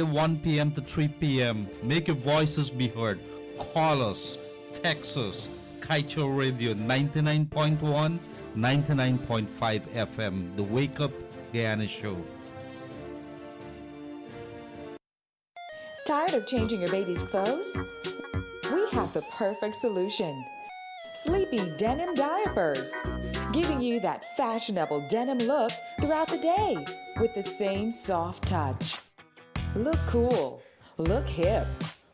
1 p.m. to 3 p.m. Make your voices be heard. Call us, text us. Kaieteur Radio 99.1, 99.5 FM. The Wake Up Guyana Show. Tired of changing your baby's clothes? We have the perfect solution. Sleepy denim diapers, giving you that fashionable denim look throughout the day with the same soft touch. Look cool, look hip,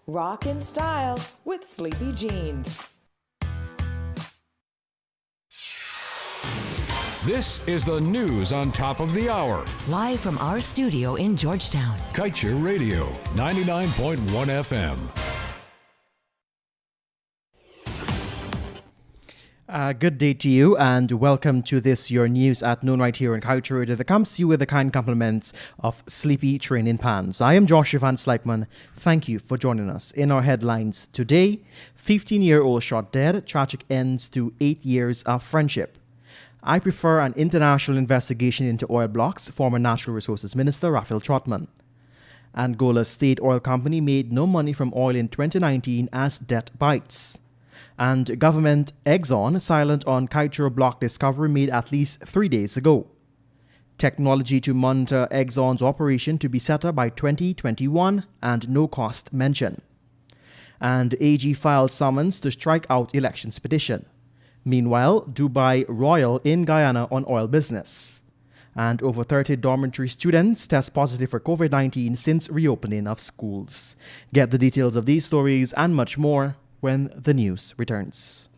rock in style with Sleepy jeans. This is the news on top of the hour. Live from our studio in Georgetown. Kaieteur Radio, 99.1 FM. Good day to you and welcome to this your news at noon right here on Kaieteur Radio that comes to you with the kind compliments of Sleepy Training Pants. I am Joshua Van Slykeman. Thank you for joining us. In our headlines today, 15-year-old shot dead, tragic ends to 8 years of friendship. I prefer an international investigation into oil blocks, former Natural Resources Minister Raphael Trotman. Angola State Oil Company made no money from oil in 2019 as debt bites. And government Exxon silent on Kaieteur block discovery made at least 3 days ago. Technology to monitor Exxon's operation to be set up by 2021 and no cost mentioned. And AG filed summons to strike out elections petition. Meanwhile, Dubai Royal in Guyana on oil business. And over 30 dormitory students test positive for COVID-19 since reopening of schools. Get the details of these stories and much more when the news returns.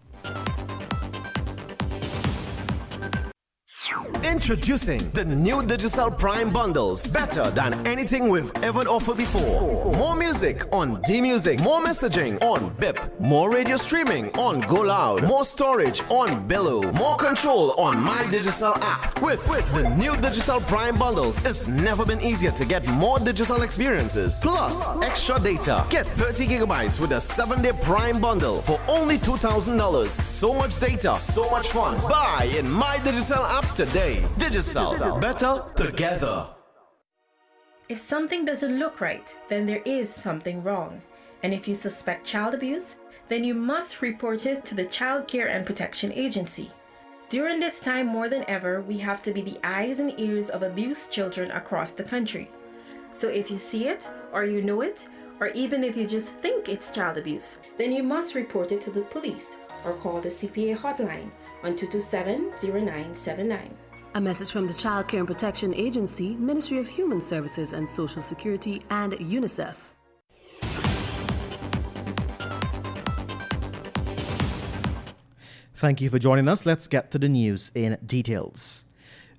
Introducing the new Digital Prime bundles. Better than anything we've ever offered before. More music on D-Music. More messaging on BIP. More radio streaming on Go Loud. More storage on Bello. More control on My Digital app. With the new Digital Prime bundles, it's never been easier to get more digital experiences. Plus, extra data. Get 30 gigabytes with a 7-day Prime bundle for only $2,000. So much data, so much fun. Buy in My Digital app today. Digital, better together. If something doesn't look right, then there is something wrong. And if you suspect child abuse, then you must report it to the Child Care and Protection Agency. During this time more than ever, we have to be the eyes and ears of abused children across the country. So if you see it, or you know it, or even if you just think it's child abuse, then you must report it to the police or call the CPA hotline on 227-0979. A message from the Child Care and Protection Agency, Ministry of Human Services and Social Security, and UNICEF. Thank you for joining us. Let's get to the news in details.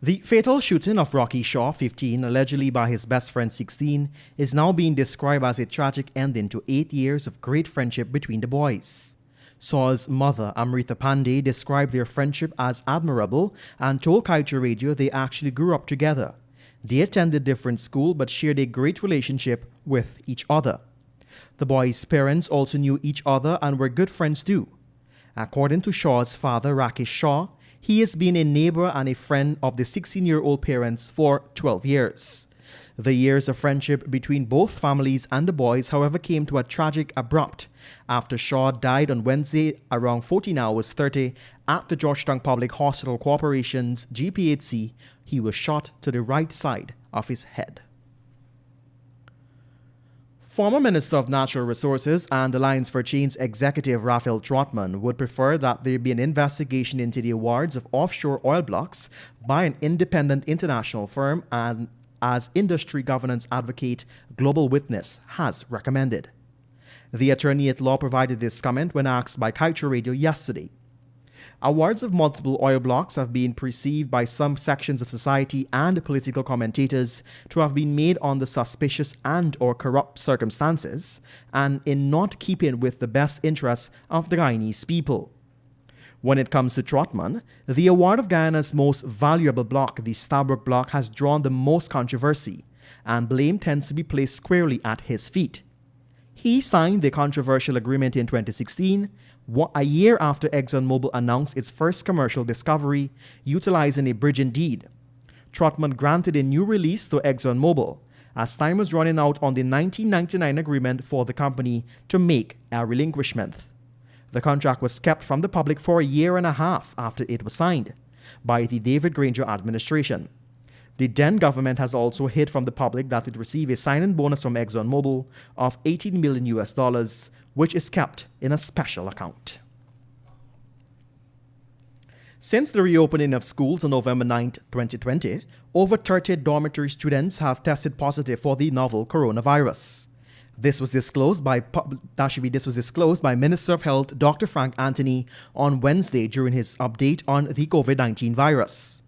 The fatal shooting of Rocky Shaw, 15, allegedly by his best friend, 16, is now being described as a tragic ending to 8 years of great friendship between the boys. Shaw's mother, Amrita Pandey, described their friendship as admirable and told Kaieteur Radio they actually grew up together. They attended different schools but shared a great relationship with each other. The boys' parents also knew each other and were good friends too. According to Shaw's father, Rakesh Shaw, he has been a neighbor and a friend of the 16-year-old parents for 12 years. The years of friendship between both families and the boys, however, came to a tragic abrupt after Shaw died on Wednesday around 14 hours 30 at the Georgetown Public Hospital Corporation's GPHC. He was shot to the right side of his head. Former Minister of Natural Resources and Alliance for Change executive Raphael Trotman would prefer that there be an investigation into the awards of offshore oil blocks by an independent international firm, and as industry governance advocate Global Witness has recommended. The attorney at law provided this comment when asked by Kaieteur Radio yesterday. Awards of multiple oil blocks have been perceived by some sections of society and political commentators to have been made under suspicious and or corrupt circumstances and in not keeping with the best interests of the Guyanese people. When it comes to Trotman, the award of Guyana's most valuable block, the Stabroek block, has drawn the most controversy, and blame tends to be placed squarely at his feet. He signed the controversial agreement in 2016, a year after ExxonMobil announced its first commercial discovery, utilizing a bridging deed. Trotman granted a new release to ExxonMobil, as time was running out on the 1999 agreement for the company to make a relinquishment. The contract was kept from the public for a year and a half after it was signed by the David Granger administration. The then government has also hid from the public that it received a sign-in bonus from ExxonMobil of $18 million, which is kept in a special account. Since the reopening of schools on November 9, 2020, over 30 dormitory students have tested positive for the novel coronavirus. This was disclosed by Minister of Health Dr. Frank Anthony on Wednesday during his update on the COVID-19 virus.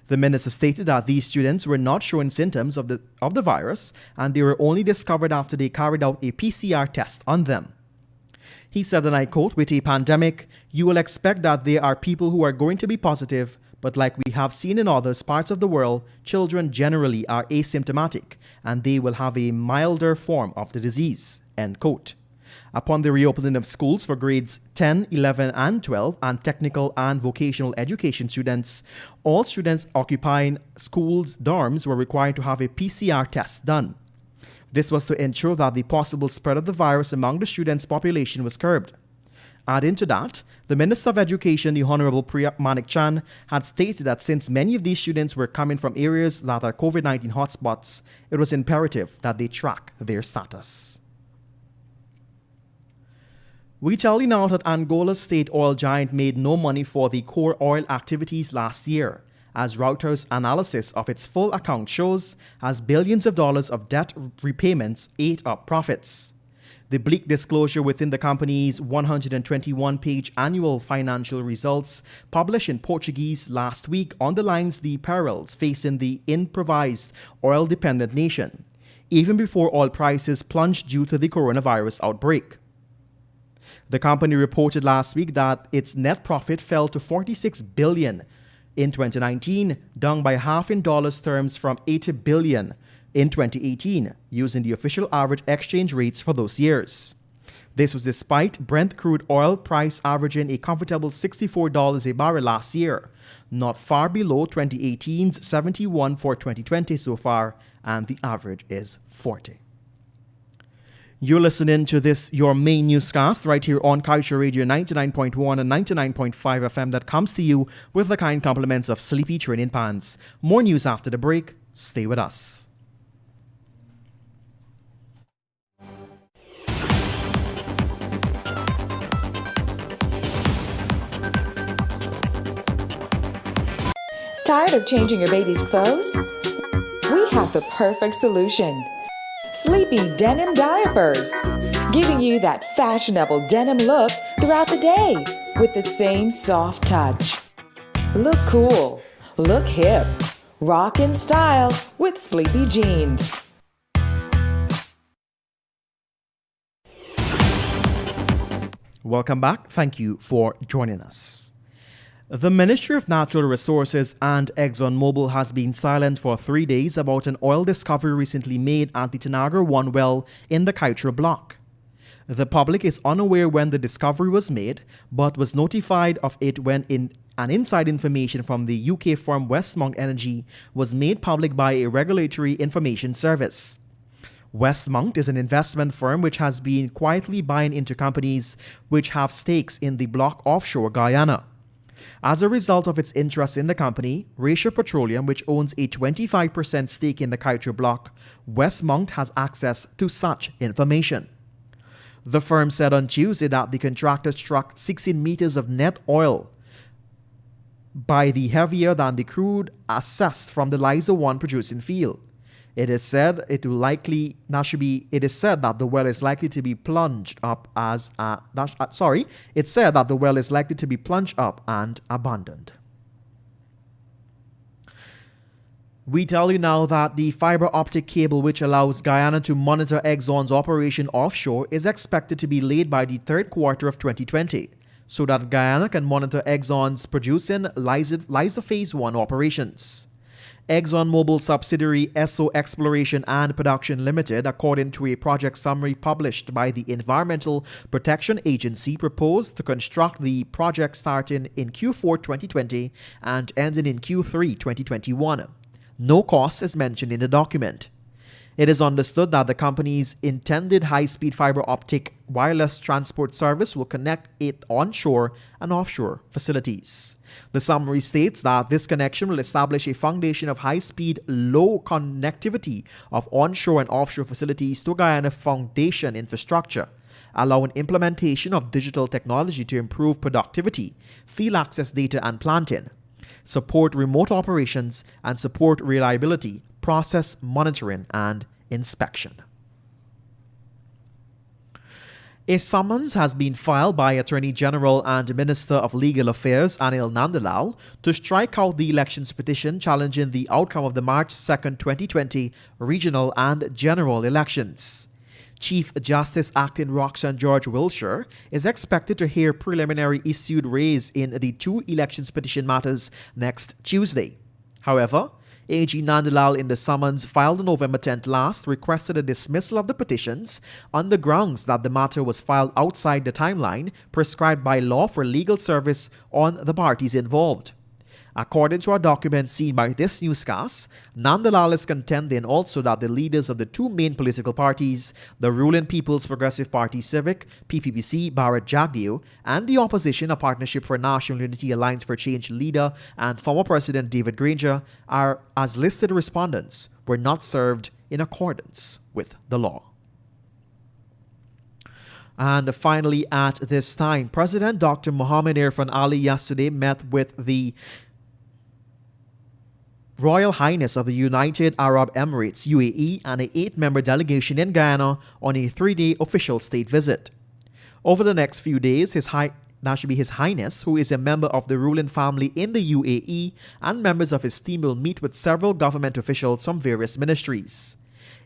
The minister stated that these students were not showing symptoms of the virus, and they were only discovered after they carried out a PCR test on them. He said, and I quote, "With a pandemic, you will expect that there are people who are going to be positive, but like we have seen in other parts of the world, children generally are asymptomatic and they will have a milder form of the disease," end quote. Upon the reopening of schools for grades 10, 11, and 12 and technical and vocational education students, all students occupying schools' dorms were required to have a PCR test done. This was to ensure that the possible spread of the virus among the students' population was curbed. Adding to that, the Minister of Education, the Honorable Priya Manik Chan, had stated that since many of these students were coming from areas that are COVID-19 hotspots, it was imperative that they track their status. We tell you now that Angola's state oil giant made no money for the core oil activities last year, as Reuters' analysis of its full account shows, as billions of dollars of debt repayments ate up profits. The bleak disclosure within the company's 121-page annual financial results, published in Portuguese last week, underlines the perils facing the improvised oil-dependent nation, even before oil prices plunged due to the coronavirus outbreak. The company reported last week that its net profit fell to $46 billion in 2019, down by half in dollars terms from $80 billion in 2018, using the official average exchange rates for those years. This was despite Brent crude oil price averaging a comfortable $64 a barrel last year, not far below 2018's $71 for 2020 so far, and the average is $40. You're listening to this, your main newscast, right here on Kaieteur Radio 99.1 and 99.5 FM that comes to you with the kind compliments of Sleepy Training Pants. More news after the break. Stay with us. Tired of changing your baby's clothes? We have the perfect solution. Sleepy Denim Diapers, giving you that fashionable denim look throughout the day with the same soft touch. Look cool, look hip, rock in style with Sleepy Jeans. Welcome back. Thank you for joining us. The Ministry of Natural Resources and ExxonMobil has been silent for 3 days about an oil discovery recently made at the Tanagra 1 well in the Kaieteur block. The public is unaware when the discovery was made, but was notified of it when an inside information from the UK firm Westmount Energy was made public by a regulatory information service. Westmount is an investment firm which has been quietly buying into companies which have stakes in the block offshore Guyana. As a result of its interest in the company, Ratio Petroleum, which owns a 25% stake in the Kaieteur block, Westmount has access to such information. The firm said on Tuesday that the contractor struck 16 meters of net oil by the heavier than the crude assessed from the Liza 1 producing field. It is said that the well is likely to be plunged up and abandoned. We tell you now that the fiber optic cable which allows Guyana to monitor Exxon's operation offshore is expected to be laid by the third quarter of 2020, so that Guyana can monitor Exxon's producing Liza Phase 1 operations. ExxonMobil subsidiary Esso Exploration and Production Limited, according to a project summary published by the Environmental Protection Agency, proposed to construct the project starting in Q4 2020 and ending in Q3 2021. No cost is mentioned in the document. It is understood that the company's intended high-speed fiber optic wireless transport service will connect it onshore and offshore facilities. The summary states that this connection will establish a foundation of high-speed, low connectivity of onshore and offshore facilities to Guyana foundation infrastructure, allowing implementation of digital technology to improve productivity, field access data and planting, support remote operations, and support reliability, process monitoring, and inspection. A summons has been filed by Attorney General and Minister of Legal Affairs Anil Nandalal to strike out the elections petition challenging the outcome of the March 2, 2020 regional and general elections. Chief Justice Acting Roxanne George Wilshire is expected to hear preliminary issued raise in the two elections petition matters next Tuesday. However, AG Nandalal in the summons filed on November 10th last requested a dismissal of the petitions on the grounds that the matter was filed outside the timeline prescribed by law for legal service on the parties involved. According to a document seen by this newscast, Nandalal is contending also that the leaders of the two main political parties, the ruling People's Progressive Party Civic, PPPC, Bharat Jagdeo, and the opposition, a Partnership for National Unity Alliance for Change leader and former President David Granger, are, as listed respondents, were not served in accordance with the law. And finally, at this time, President Dr. Mohammed Irfan Ali yesterday met with the Royal Highness of the United Arab Emirates, UAE, and an 8-member delegation in Guyana on a 3-day official state visit. Over the next few days, His Highness, who is a member of the ruling family in the UAE, and members of his team will meet with several government officials from various ministries.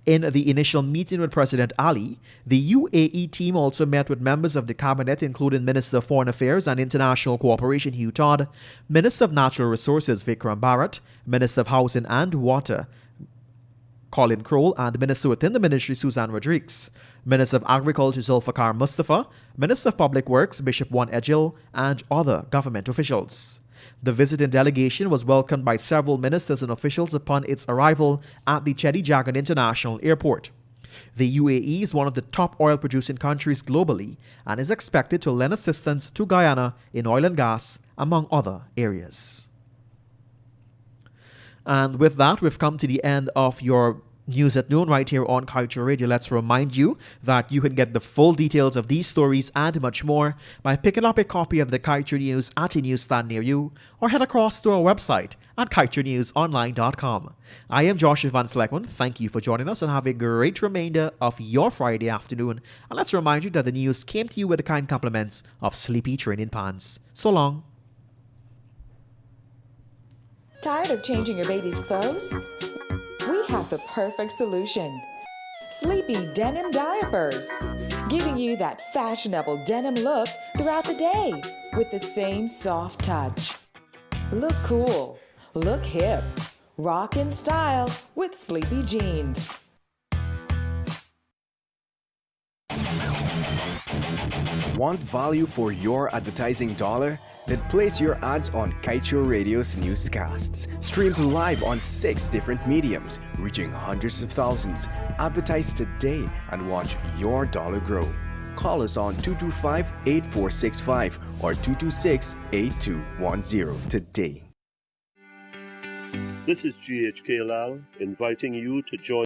In the initial meeting with President Ali, the UAE team also met with members of the cabinet, including Minister of Foreign Affairs and International Cooperation Hugh Todd, Minister of Natural Resources Vikram Bharat, Minister of Housing and Water Colin Crowell, and Minister within the ministry Suzanne Rodriguez, Minister of Agriculture Zulfikar Mustafa, Minister of Public Works Bishop Juan Ejil, and other government officials. The visiting delegation was welcomed by several ministers and officials upon its arrival at the Chedi Jagan International Airport. The UAE is one of the top oil-producing countries globally and is expected to lend assistance to Guyana in oil and gas, among other areas. And with that, we've come to the end of your News at Noon right here on Kaieteur Radio. Let's remind you that you can get the full details of these stories and much more by picking up a copy of the Kaieteur News at a newsstand near you, or head across to our website at kaieteurnewsonline.com. I am Joshua Van Sleckman. Thank you for joining us and have a great remainder of your Friday afternoon. And let's remind you that the news came to you with the kind compliments of Sleepy Training Pants. So long. Tired of changing your baby's clothes? We have the perfect solution. Sleepy Denim Diapers, giving you that fashionable denim look throughout the day with the same soft touch. Look cool, look hip, rock in style with Sleepy Jeans. Want value for your advertising dollar? Then place your ads on Kaieteur Radio's newscasts. Streamed live on 6 different mediums, reaching hundreds of thousands. Advertise today and watch your dollar grow. Call us on 225-8465 or 226-8210 today. This is GHK Lal inviting you to join